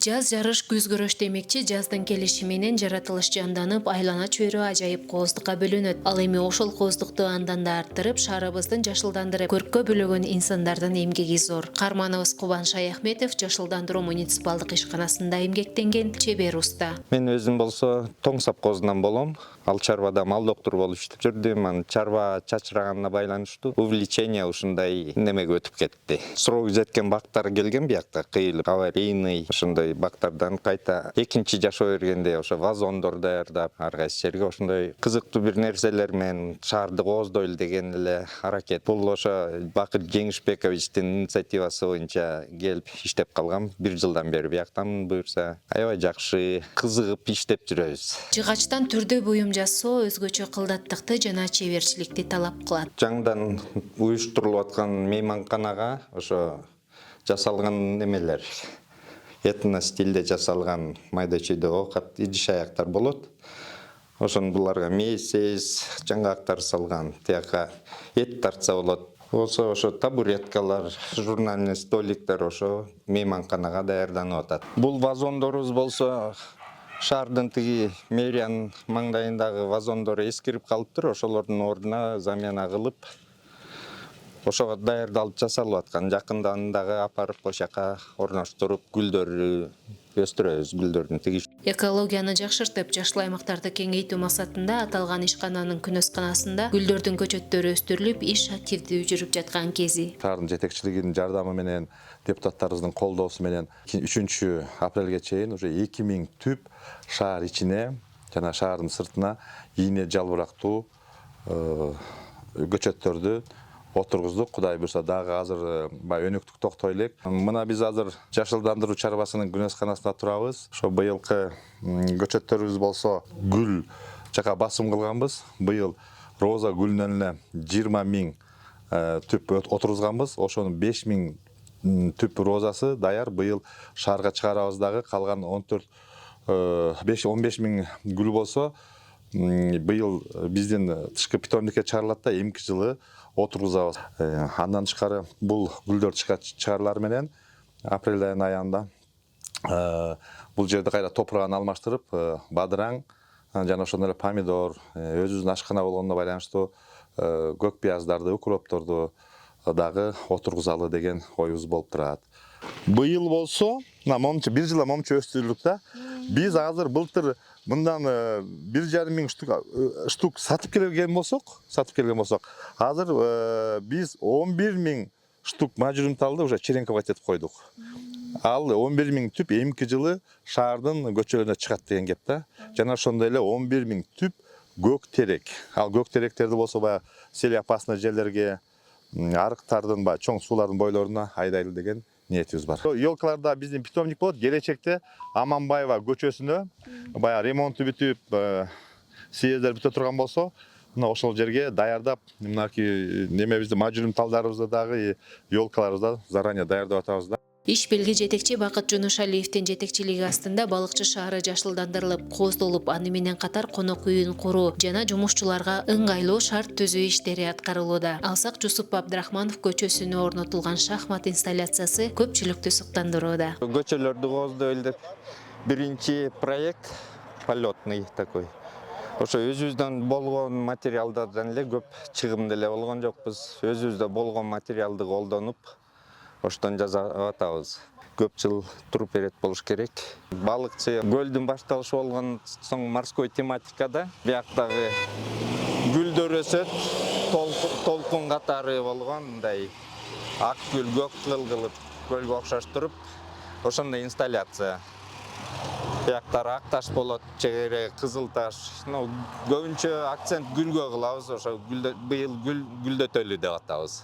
Жаз жарыш күз көрөш демекчи, жаздын келиши менен жаратылыш жанданып, айлана чөйрө ажайып кооздукка бөлөнөт. Ал эми ошол кооздукту андан да арттырып, шаарыбыздын жашылдандырып, көрккө бөлөгөн инсандардын эмгеги зор. Каарманыбыз Кубан Шаяхметов жашылдандыруу муниципалдык ишканасында эмгектенген чебер уста. Мен өзүм болсо тоң сапкозунан болом. Ал чарбада мал доктуру болуп иштеп жүрдүм. Анан чарба чачыраганына байланыштуу увлечение ушундай немеге өтүп кетти. Срок жеткен бактар келген биякта, кыйылып, аварийный ушундай бактардан кайта экинчи жашоо бергенде ошо вазондор даярдап, ар кайсы жерге ошондой кызыктуу бир нерселер менен шаарды кооздойлу деген эле аракет. Бул ошо Бакыт Жеңишбековичтин инициативасы боюнча келип иштеп калгам. 1 жылдан бери бияктамын буюрса. Аябай жакшы, кызыгып иштеп жүрөбүз. Жыгачтан түрдө буюм жасоо өзгөчө кылдаттыкты жана чеберчиликти талап кылат. Жаңдан уюштурулуп аткан мейманканага ошо жасалган немелер, этно стилде жасалган майда чүйдө оокат, идиш аяктар болот. Ошон буларга мейсез, жаңгактар салган, тияка эт тартса болот. Болсо ошо табуреткалар, журнальный столиктер ошо мейманканага даярданып атат. Бул вазондорубуз болсо шаардын тиги мэриянын маңдайындагы вазондор эскирип калыптыр. Ошолордун ордуна замена кылып, ошого даярдалып жасалып аткан. Жакында аны дагы апарып ошака орноштуруп, гүлдөрдү өстүрөбүз, гүлдөрдүн тиги. Экологияны жакшыртып, жашыл аймактарды кеңейтүү максатында аталган ишкананын күнөсканасында гүлдөрдүн көчөттөрү өстүрүлүп, иш активдүү жүрүп жаткан кези. Шаардын жетекчилигинин жардамы менен, депутаттарыбыздын колдоосу менен 3 апрелге чейин уже 2000 түп шаар ичине жана шаардын сыртына ийне жалбырактуу көчөттөрдү отургуздук. Кудай буйрса дагы азыр өнөктүк токтой элек. Мына биз азыр жашылдандыруу чарбасынын күнөсканасында турабыз. Ошо быйылкы көчөттөрүбүз болсо гүл жака басым кылганбыз. Быйыл роза гүлүнөн эле 20 000 түп отургузганбыз. Ошонун 5 000 түп розасы даяр. Быйыл шаарга чыгарабыз дагы. Калган 15 000 гүл болсо быйыл биздин тышкы питомникке чыгарылат да, эмки жылы отургузабыз. Андан тышкары бул гүлдөр чыгарылары менен апрель айынын аягында бул жерде кайра топурагын алмаштырып, бадыраң жана ошондой эле помидор, өзүбүздүн ашкана болгонуна байланыштуу көк пияздарды, укропторду дагы отургузалы деген оюбуз болуп турат. Быйыл болсо, момчу 1 жылда момчу өстүрдүк да. Биз азыр былтыр мындан 1,5 миң штук сатып келген болсок, азыр биз 11 000 штук мажурумталды уже черенковго этип койдук. Ал 11 000 түп эмки жылы шаардын көчөлөрүнө чыгат деген кеп да. Жана ошондой эле 11 000 түп көк терек. Ал көк теректерди болсо баягы сел опасный жерлерге, арыктардын, чоң суулардын бойлоруна айдайлы деген ниетибиз бар. Ёлкаларда биздин питомник болот. Келечекте Аманбаева көчөсүнө баягы ремонту бүтүп, съездер бүтө турган болсо, мына ошол жерге даярдап, мынакей немебизди, мажурумталдарыбызды дагы, ёлкаларыбызды заранее даярдап атабыз да. Иш белги жетекчи Бакыт Жунушалиевдин жетекчилиги астында балыкчы шаары жашылдандырылып, кооздолуп, аны менен катар конок үйүн куруу жана жумушчуларга ыңгайлуу шарт түзүү иштери аткарылууда. Алсак Жусуп Абдрахманов көчөсүнө орнотулган шахмат инсталляциясы көпчүлүктү суктандырууда. Көчөлөрдү кооздойлу деп биринчи проект полетный такой. Ошо өзүбүздөн болгон материалдардан эле көп чыгымды эле болгон жокпуз. Өзүбүздө болгон материалды колдонуп, оштон жасап атабыз. Көп жыл туруп берет болуш керек. Балыкчы көлдүн башталышы болгон соң морской тематикада бияктагы гүлдөр өсөт, толкун катары болгон мындай ак гүл, көк кылып көлгө окшоштуруп, ошондой инсталляция. Бияктары ак таш болот, чегере кызыл таш. Көбүнчө акцент гүлгө кылабыз, ошо быйыл гүлдөтөлү деп атабыз.